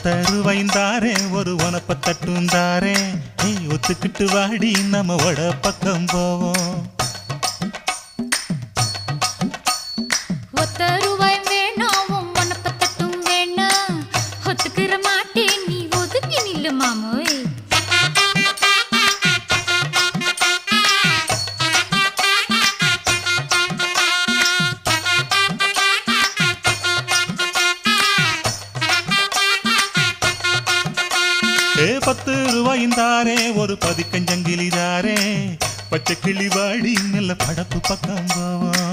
10 ரூபாய்ந்தாரே ஒரு உனப்ப தட்டுந்தாரே ஒத்துக்கிட்டு வாடி நம்ம வட பக்கம் போவோம் 10 ரூபாய் வேணாம் உனப்ப தட்டும் வேணாம் ஒத்துக்கிற மாட்டேன் நீ ஒதுங்கி நில்லு மாமோய் 10 ரூபாய்ந்தாரே ஒரு பதிக்கஞ்சங்கிலிதாரே பச்சை கிளி வாடி நல்ல படப்பு பக்கம் போவோம்